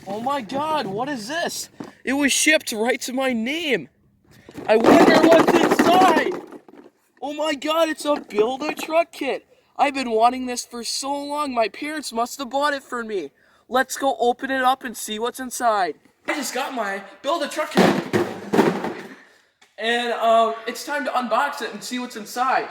Oh my God, what is this? It was shipped right to my name. I wonder what's inside. Oh my God, it's a Build-A-Truck kit. I've been wanting this for so long. My parents must have bought it for me. Let's go open it up and see what's inside. I just got my Build-A-Truck kit. And it's time to unbox it and see what's inside.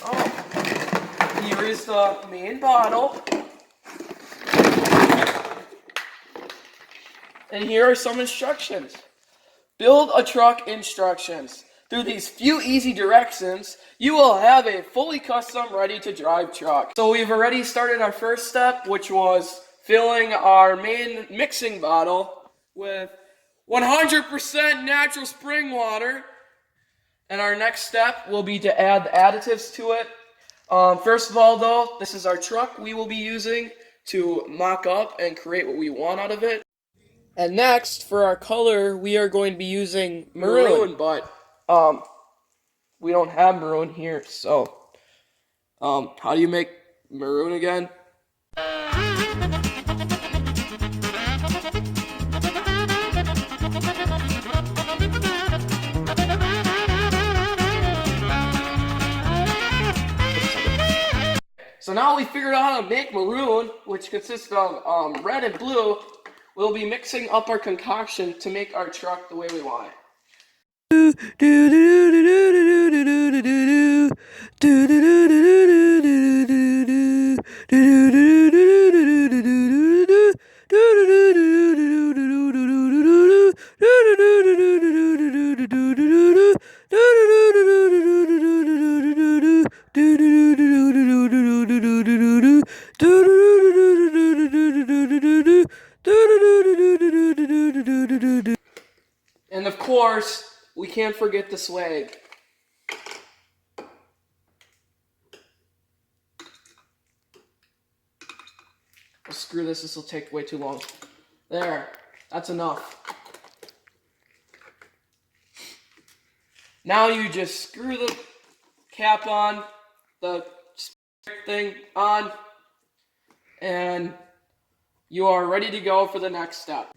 Oh, here is the main bottle. And here are some instructions. Build-A-Truck instructions. Through these few easy directions, you will have a fully custom, ready-to-drive truck. So we've already started our first step, which was filling our main mixing bottle with 100% natural spring water. And our next step will be to add the additives to it. First of all, though, this is our truck we will be using to mock up and create what we want out of it. And next, for our color, we are going to be using maroon, but we don't have maroon here, so how do you make maroon again? So now we figured out how to make maroon, which consists of red and blue. We'll be mixing up our concoction to make our truck the way we want it. And of course, we can't forget the swag. Oh, screw this will take way too long. There, that's enough. Now you just screw the cap on, the thing on, and you are ready to go for the next step.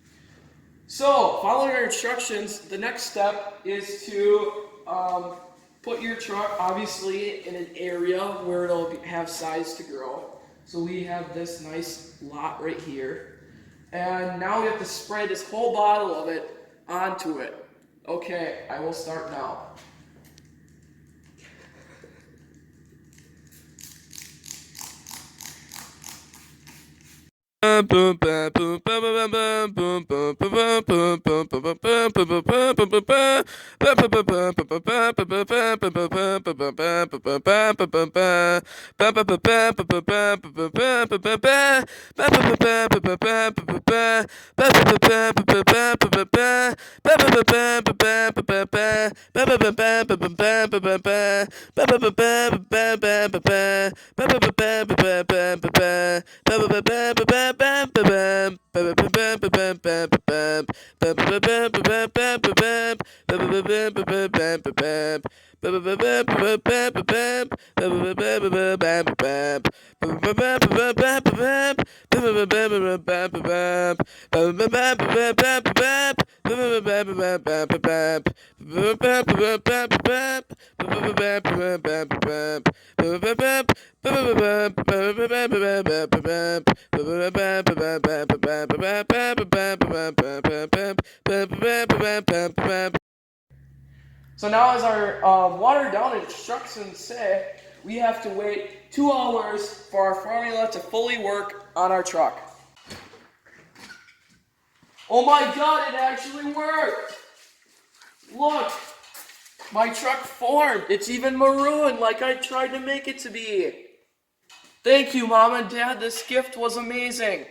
So, following our instructions, the next step is to put your truck, obviously, in an area where it'll have size to grow. So we have this nice lot right here. And now we have to spray this whole bottle of it onto it. Okay, I will start now. So now as our watered down instructions say, we have to wait 2 hours for our formula to fully work on our truck. Oh my God, it actually worked! Look, my truck formed. It's even maroon like I tried to make it to be. Thank you, Mom and Dad. This gift was amazing.